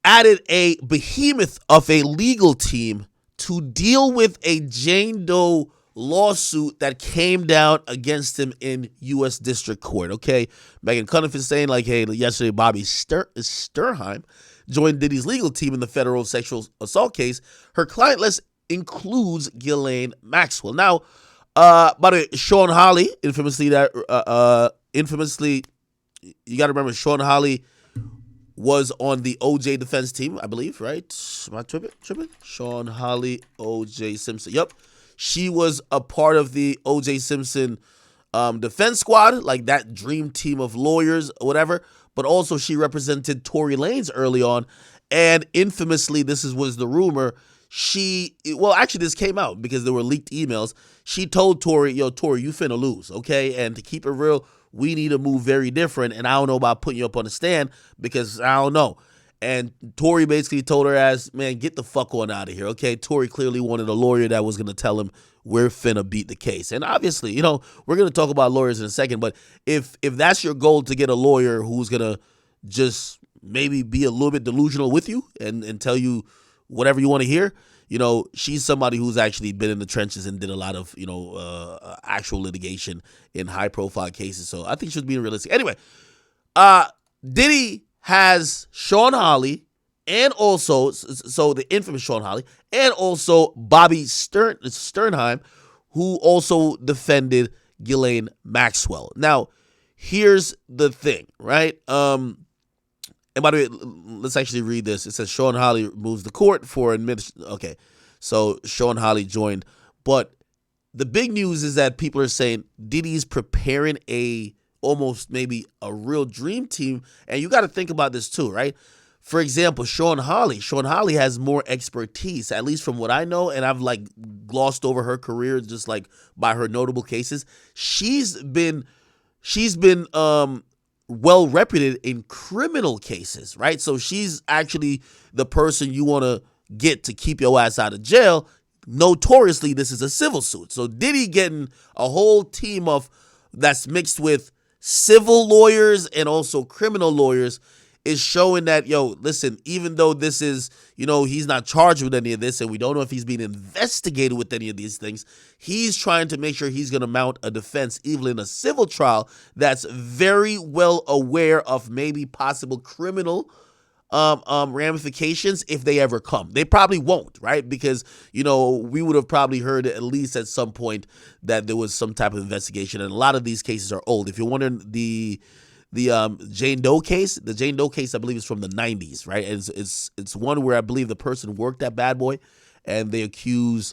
added a behemoth of a legal team to deal with a Jane Doe lawsuit that came down against him in U.S. District Court. Okay, Megan Cunningham saying like, hey, yesterday Bobby Sturheim joined Diddy's legal team in the federal sexual assault case. Her client list includes Ghislaine Maxwell. Now, by the way, Sean Hawley, infamously, you got to remember Sean Hawley was on the OJ defense team, I believe, right? Am I tripping? Sean Hawley, OJ Simpson. Yep. She was a part of the OJ Simpson defense squad, like that dream team of lawyers or whatever. But also she represented Tory Lanez early on. And infamously, this was the rumor. Actually, this came out because there were leaked emails. She told Tory, yo, Tory, you finna lose, okay? And to keep it real, we need to move very different, and I don't know about putting you up on the stand because I don't know. And Tory basically told her as, man, get the fuck on out of here, okay? Tory clearly wanted a lawyer that was going to tell him we're finna beat the case. And obviously, we're going to talk about lawyers in a second, but if that's your goal, to get a lawyer who's going to just maybe be a little bit delusional with you and tell you whatever you want to hear, she's somebody who's actually been in the trenches and did a lot of, actual litigation in high-profile cases. So I think she was being realistic. Anyway, Diddy has Sean Hawley and also, so the infamous Sean Hawley, and also Bobby Sternheim, who also defended Ghislaine Maxwell. Now, here's the thing, right? And by the way, let's actually read this. It says Sean Hawley moves the court for admission. Okay, so Sean Hawley joined. But the big news is that people are saying Diddy's preparing almost maybe a real dream team. And you got to think about this too, right? For example, Sean Hawley has more expertise, at least from what I know. And I've like glossed over her career just like by her notable cases. She's been well reputed in criminal cases, right? So she's actually the person you want to get to keep your ass out of jail. Notoriously, this is a civil suit. So Diddy getting a whole team that's mixed with civil lawyers and also criminal lawyers is showing that, yo, listen, even though this is, he's not charged with any of this and we don't know if he's being investigated with any of these things, he's trying to make sure he's going to mount a defense even in a civil trial that's very well aware of maybe possible criminal ramifications if they ever come. They probably won't, right? Because, we would have probably heard at least at some point that there was some type of investigation, and a lot of these cases are old. If you're wondering, the Jane Doe case, I believe, is from the 90s, right? And it's one where I believe the person worked at Bad Boy, and they accuse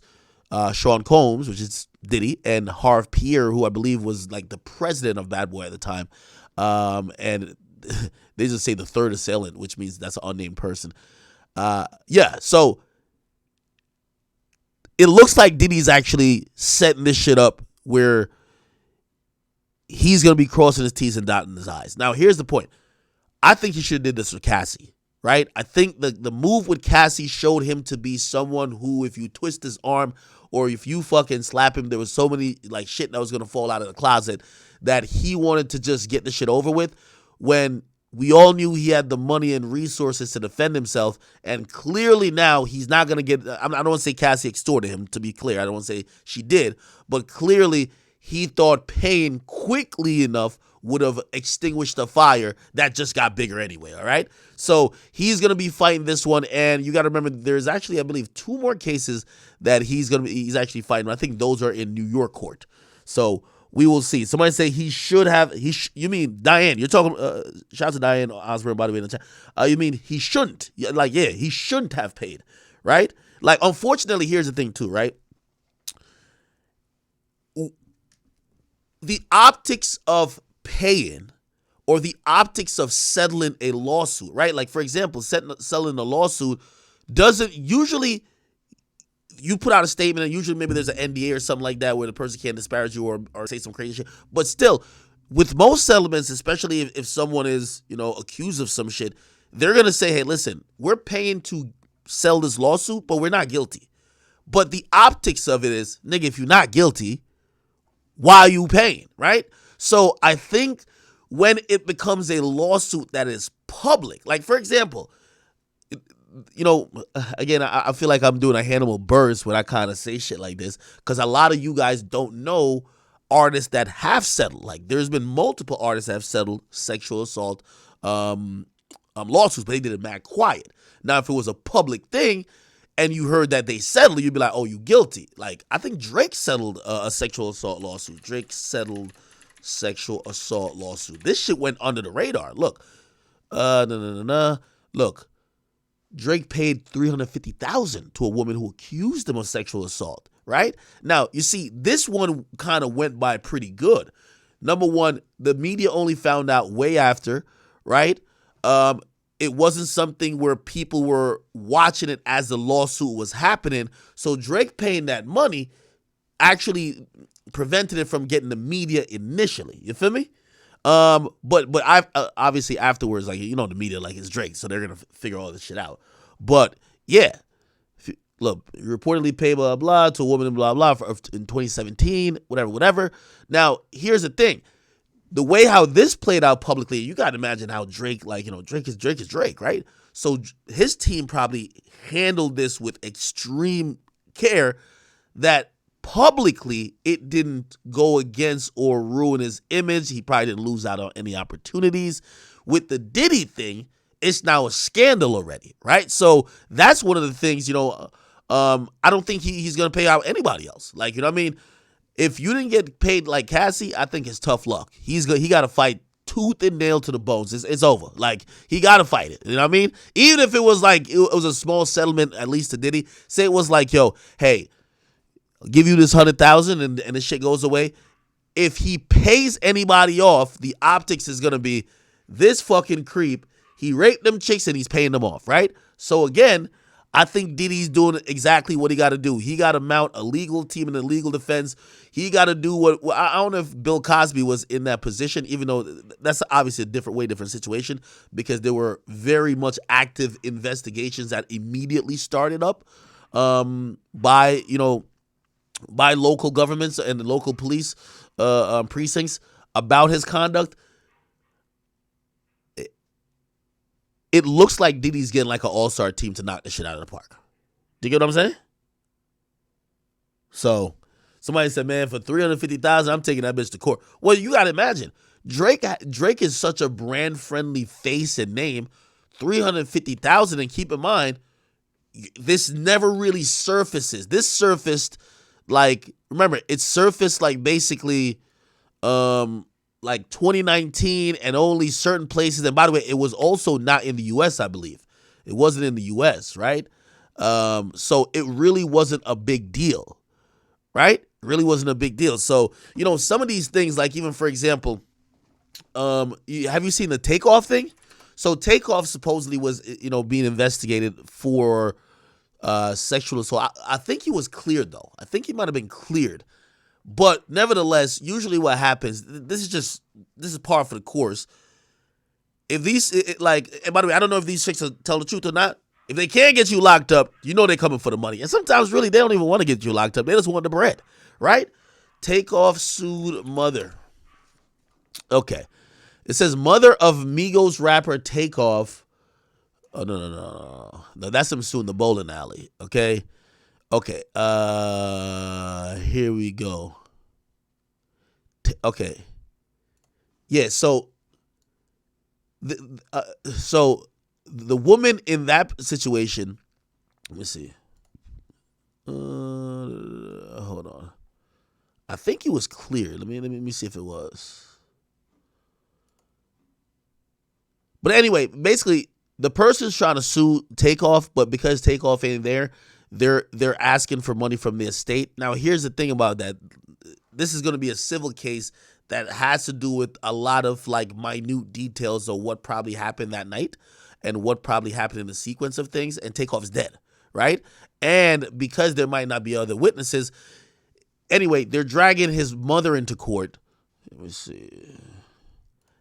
Sean Combs, which is Diddy, and Harv Pierre, who I believe was like the president of Bad Boy at the time, and they just say the third assailant, which means that's an unnamed person. So it looks like Diddy's actually setting this shit up where he's going to be crossing his T's and dotting his I's. Now, here's the point. I think he should have did this with Cassie, right? I think the move with Cassie showed him to be someone who, if you twist his arm or if you fucking slap him, there was so many like shit that was going to fall out of the closet that he wanted to just get the shit over with, when we all knew he had the money and resources to defend himself. And clearly now he's not going to get, I don't want to say Cassie extorted him, to be clear. I don't want to say she did, but clearly he thought paying quickly enough would have extinguished the fire that just got bigger anyway, all right? So he's going to be fighting this one, and you got to remember there's actually, I believe, 2 more cases that he's actually fighting. I think those are in New York court. So we will see. Somebody say he should have, you mean Diane, you're talking, shout out to Diane Osborne, by the way, in the chat. You mean he shouldn't, he shouldn't have paid, right? Like, unfortunately, here's the thing too, right? The optics of paying or the optics of settling a lawsuit, right? Like, for example, settling a lawsuit doesn't usually, you put out a statement and usually maybe there's an NDA or something like that where the person can't disparage you or say some crazy shit. But still, with most settlements, especially if someone is, accused of some shit, they're going to say, hey, listen, we're paying to sell this lawsuit, but we're not guilty. But the optics of it is, nigga, if you're not guilty, why are you paying, right? So I think when it becomes a lawsuit that is public. Like, for example, again, I feel like I'm doing a Hannibal Buress when I kind of say shit like this, because a lot of you guys don't know artists that have settled. Like, there's been multiple artists that have settled sexual assault lawsuits, but they did it mad quiet. Now, if it was a public thing and you heard that they settled, you'd be like, oh, you guilty. Like, I think Drake settled a sexual assault lawsuit. Drake settled sexual assault lawsuit. This shit went under the radar. Look, Look, Drake paid $350,000 to a woman who accused him of sexual assault, right? Now, you see, this one kind of went by pretty good. Number one, the media only found out way after, right? It wasn't something where people were watching it as the lawsuit was happening. So Drake paying that money actually prevented it from getting the media initially. You feel me? But I obviously afterwards, like, the media, like, it's Drake, so they're gonna figure all this shit out. But yeah, look, reportedly paid blah blah to a woman blah blah in 2017, whatever. Now here's the thing: the way how this played out publicly, you gotta imagine how Drake, like, Drake is Drake, right? So his team probably handled this with extreme care, that publicly it didn't go against or ruin his image. He probably didn't lose out on any opportunities. With the Diddy thing, it's now a scandal already, right? So that's one of the things, I don't think he's going to pay out anybody else. Like, you know what I mean? If you didn't get paid like Cassie, I think it's tough luck. He got to fight tooth and nail to the bones. It's over. Like, he got to fight it. You know what I mean? Even if it was like, it was a small settlement, at least to Diddy. Say it was like, yo, hey, I'll give you this $100,000 and the shit goes away. If he pays anybody off, the optics is going to be this fucking creep. He raped them chicks and he's paying them off, right? So again, I think Diddy's doing exactly what he got to do. He got to mount a legal team and a legal defense. He got to do what I don't know if Bill Cosby was in that position, even though that's obviously a different situation, because there were very much active investigations that immediately started up by local governments and the local police precincts about his conduct. It looks like Diddy's getting like an all-star team to knock the shit out of the park. Do you get what I'm saying? So somebody said, man, for $350,000, I'm taking that bitch to court. Well, you got to imagine, Drake is such a brand-friendly face and name. $350,000, and keep in mind, this never really surfaces. This surfaced, like, remember, it surfaced like basically like 2019 and only certain places. And by the way, it was also not in the U.S., I believe. It wasn't in the U.S., right? So it really wasn't a big deal, right? It really wasn't a big deal. So, some of these things, like even, for example, have you seen the Takeoff thing? So Takeoff supposedly was, being investigated for sexual assault. I think he was cleared, though. I think he might have been cleared. But nevertheless, usually what happens, this is par for the course. If these, and by the way, I don't know if these chicks tell the truth or not. If they can't get you locked up, they're coming for the money. And sometimes really they don't even want to get you locked up. They just want the bread, right? Takeoff sued mother. Okay. It says mother of Migos rapper Takeoff. Oh, no. No, that's him suing the bowling alley, okay? Okay, here we go. Okay. Yeah, so the woman in that situation, let me see. Hold on. I think he was cleared. Let me see if it was. But anyway, basically, the person's trying to sue Takeoff, but because Takeoff ain't there, they're asking for money from the estate. Now, here's the thing about that. This is going to be a civil case that has to do with a lot of like minute details of what probably happened that night and what probably happened in the sequence of things. And Takeoff's dead, right? And because there might not be other witnesses, anyway, they're dragging his mother into court. Let me see.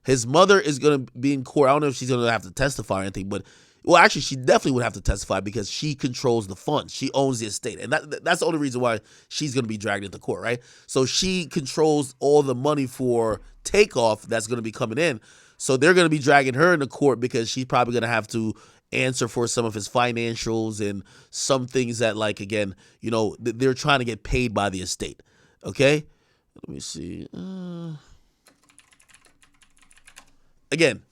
His mother is going to be in court. I don't know if she's going to have to testify or anything, but Well, actually, she definitely would have to testify because she controls the funds. She owns the estate. And that's the only reason why she's going to be dragged into court, right? So she controls all the money for Takeoff that's going to be coming in. So they're going to be dragging her into court because she's probably going to have to answer for some of his financials and some things that, like, again, they're trying to get paid by the estate. Okay? Let me see. Again,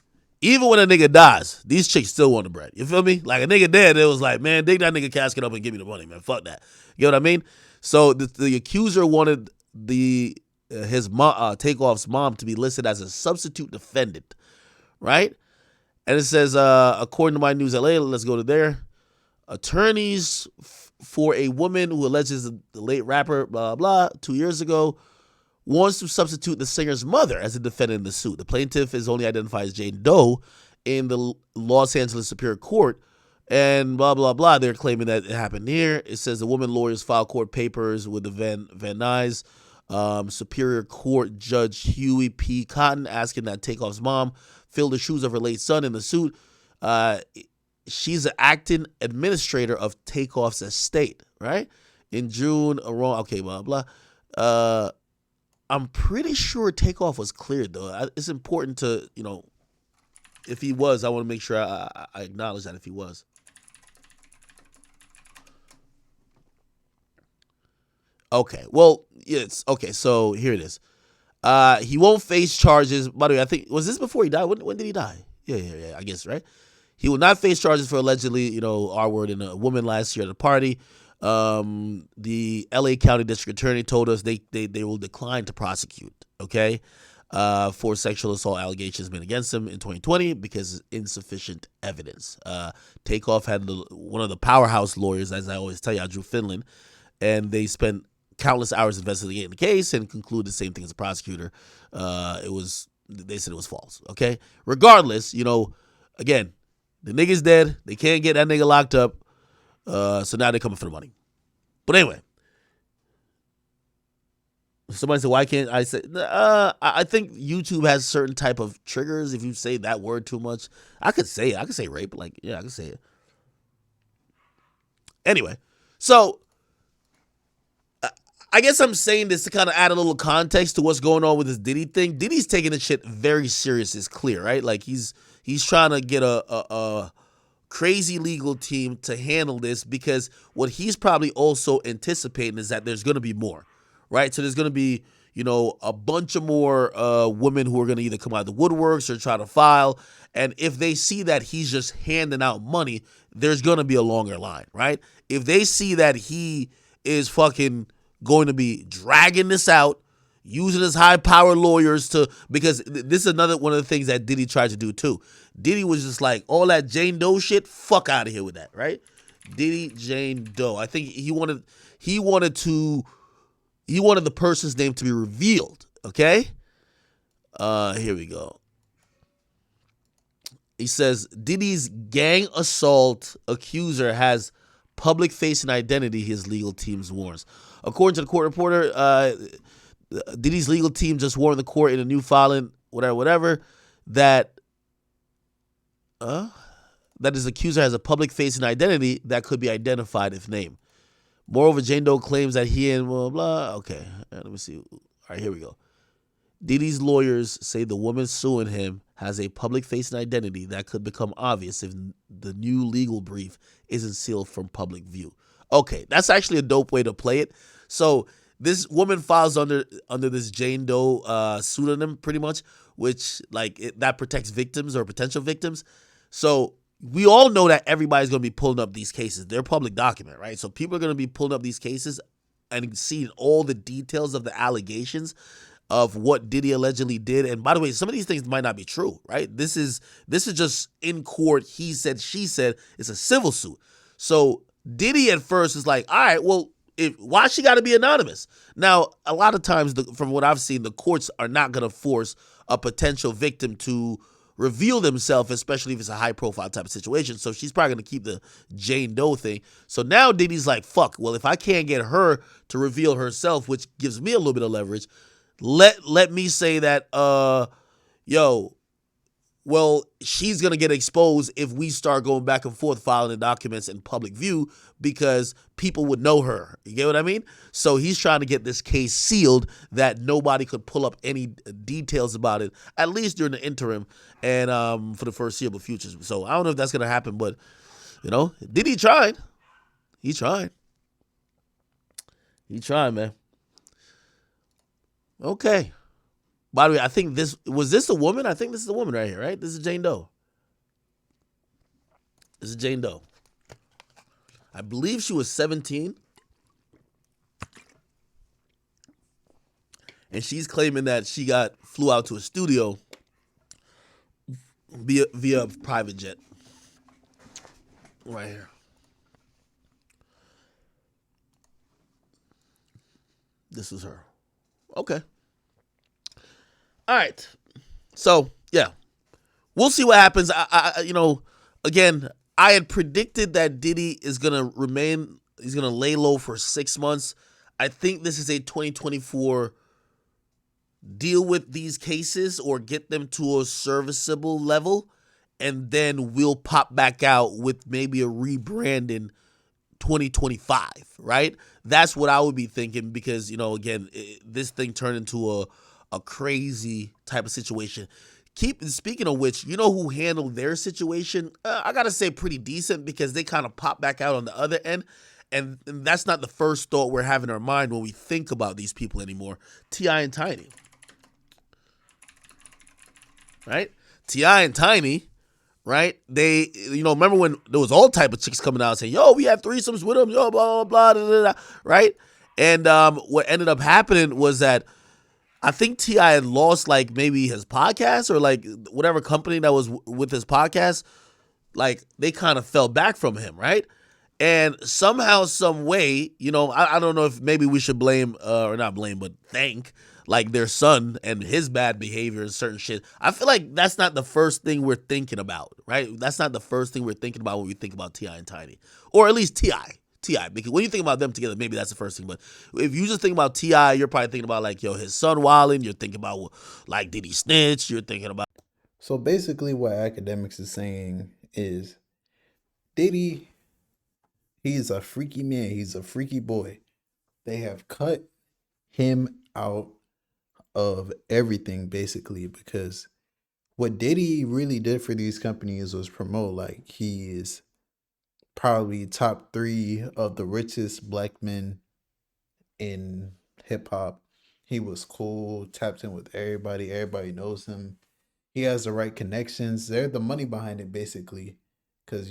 even when a nigga dies, these chicks still want the bread. You feel me? Like, a nigga dead, it was like, man, dig that nigga casket up and give me the money, man. Fuck that. You know what I mean? So the accuser wanted Takeoff's mom to be listed as a substitute defendant, right? And it says, according to My News LA, let's go to there. Attorneys for a woman who alleges the late rapper, blah, blah, 2 years ago, wants to substitute the singer's mother as a defendant in the suit. The plaintiff is only identified as Jane Doe in the Los Angeles Superior Court, and blah, blah, blah. They're claiming that it happened here. It says the woman lawyers filed court papers with the Van Nuys Superior Court Judge Huey P. Cotton, asking that Takeoff's mom fill the shoes of her late son in the suit. She's an acting administrator of Takeoff's estate, right? In June, okay, blah, blah. I'm pretty sure Takeoff was cleared, though. It's important to, if he was, I want to make sure I acknowledge that if he was. Okay, well, yes. Okay, so here it is. He won't face charges. By the way, I think, was this before he died? When did he die? Yeah, I guess, right? He will not face charges for allegedly, R-word in a woman last year at a party. The LA County District Attorney told us they will decline to prosecute, okay, for sexual assault allegations made against him in 2020 because of insufficient evidence. Takeoff had one of the powerhouse lawyers, as I always tell you, Drew Finland, and they spent countless hours investigating the case and concluded the same thing as the prosecutor. They said it was false, okay? Regardless, again, the nigga's dead. They can't get that nigga locked up. So now they're coming for the money. But anyway, somebody said, why can't I say, I think YouTube has certain type of triggers. If you say that word too much, I could say it. I could say rape. Like, yeah, I could say it. Anyway, so I guess I'm saying this to kind of add a little context to what's going on with this Diddy thing. Diddy's taking this shit very serious. It's clear, right? Like, he's trying to get a crazy legal team to handle this, because what he's probably also anticipating is that there's going to be more, right? So there's going to be, a bunch of more women who are going to either come out of the woodworks or try to file. And if they see that he's just handing out money, there's going to be a longer line, right? If they see that he is fucking going to be dragging this out, using his high-powered lawyers because this is another one of the things that Diddy tried to do too. Diddy was just like, all that Jane Doe shit, fuck out of here with that, right? Diddy, Jane Doe. I think he wanted the person's name to be revealed, okay? Here we go. He says, Diddy's gang assault accuser has public-facing identity, his legal team warns. According to the court reporter, Diddy's legal team just warned the court in a new filing, whatever, that his accuser has a public-facing identity that could be identified if named. Moreover, Jane Doe claims that he and blah, blah. Okay, let me see. All right, here we go. Diddy's lawyers say the woman suing him has a public-facing identity that could become obvious if the new legal brief isn't sealed from public view. Okay, that's actually a dope way to play it. So this woman files under this Jane Doe pseudonym, pretty much, which that protects victims or potential victims. So we all know that everybody's going to be pulling up these cases. They're public document, right? So people are going to be pulling up these cases and seeing all the details of the allegations of what Diddy allegedly did. And by the way, some of these things might not be true, right? This is just in court. He said, she said. It's a civil suit. So Diddy at first is like, all right, well, why she got to be anonymous? Now, a lot of times, from what I've seen, the courts are not going to force a potential victim to reveal themselves, especially if it's a high-profile type of situation. So she's probably going to keep the Jane Doe thing. So now Diddy's like, fuck, well, if I can't get her to reveal herself, which gives me a little bit of leverage, let me say that, well, she's going to get exposed if we start going back and forth filing the documents in public view because people would know her. You get what I mean? So he's trying to get this case sealed that nobody could pull up any details about it, at least during the interim and for the foreseeable futures. So I don't know if that's going to happen, but, Diddy tried. He tried. He tried, man. Okay. By the way, I think this a woman? I think this is a woman right here, right? This is Jane Doe. This is Jane Doe. I believe she was 17. And she's claiming that she flew out to a studio via private jet. Right here. This is her. Okay. All right. So, yeah. We'll see what happens. Again, I had predicted that Diddy is going to remain, he's going to lay low for 6 months. I think this is a 2024 deal with these cases or get them to a serviceable level, and then we'll pop back out with maybe a rebrand in 2025, right? That's what I would be thinking because, again, this thing turned into a crazy type of situation. Speaking of which, you know who handled their situation? I gotta say pretty decent because they kind of pop back out on the other end. And that's not the first thought we're having in our mind when we think about these people anymore. T.I. and Tiny. Right? T.I. and Tiny, right? They, remember when there was all type of chicks coming out saying, yo, we have threesomes with them, yo, blah, blah, blah, blah, blah, right? And what ended up happening was that I think T.I. had lost like maybe his podcast or like whatever company that was with his podcast. Like they kind of fell back from him, right? And somehow, some way, I don't know if maybe we should blame or not blame, but thank like their son and his bad behavior and certain shit. I feel like that's not the first thing we're thinking about, right? That's not the first thing we're thinking about when we think about T.I. and Tiny, or at least T.I., because when you think about them together, maybe that's the first thing. But if you just think about T.I., you're probably thinking about like, his son wilding. You're thinking about like, did he snitch? You're thinking about. So basically, what Academics is saying is Diddy, he's a freaky man. He's a freaky boy. They have cut him out of everything basically because what Diddy really did for these companies was promote like he is probably top 3 of the richest black men in hip hop. He was cool, tapped in with everybody. Everybody knows him. He has the right connections. They're the money behind it, basically. Because,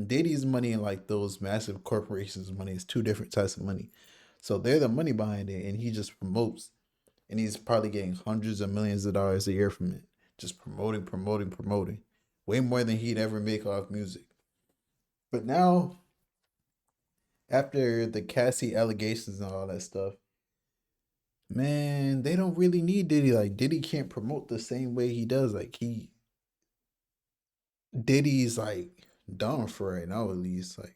Diddy's money and like those massive corporations' money is two different types of money. So they're the money behind it, and he just promotes. And he's probably getting hundreds of millions of dollars a year from it. Just promoting, promoting, promoting. Way more than he'd ever make off music. But now, after the Cassie allegations and all that stuff, man, they don't really need Diddy. Like Diddy can't promote the same way he does. Like Diddy's like done for right now at least. Like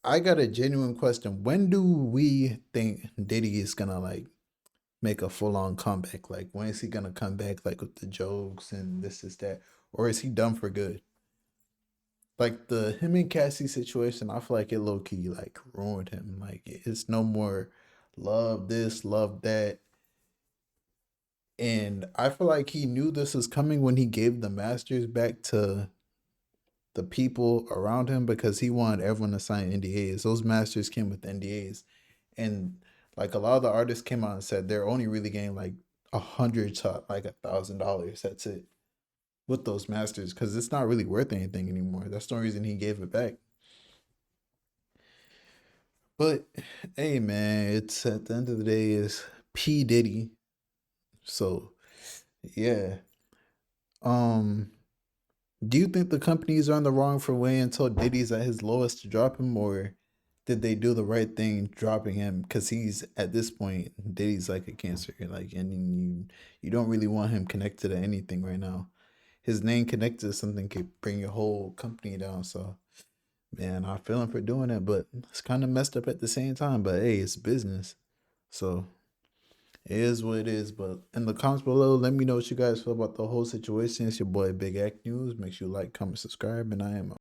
I got a genuine question. When do we think Diddy is gonna like make a full on comeback? Like when is he gonna come back like with the jokes and this is that? Or is he done for good? Like the him and Cassie situation, I feel like it low key like ruined him. Like it's no more love this, love that. And I feel like he knew this was coming when he gave the masters back to the people around him because he wanted everyone to sign NDAs. Those masters came with NDAs. And like a lot of the artists came out and said they're only really getting like 100 to like $1,000. That's it with those masters because it's not really worth anything anymore. That's the reason he gave it back. But hey man, it's at the end of the day is P Diddy. So yeah. Um Do you think the companies are on the wrong for waiting until Diddy's at his lowest to drop him, or did they do the right thing dropping him? Because he's at this point, Diddy's like a cancer, like, and you don't really want him connected to anything right now. His name connected to something could bring your whole company down. So, man, I feel him for doing it, but it's kind of messed up at the same time. But hey, it's business. So, It is what it is. But in the comments below, let me know what you guys feel about the whole situation. It's your boy Big Act News. Make sure you like, comment, subscribe, and I am out.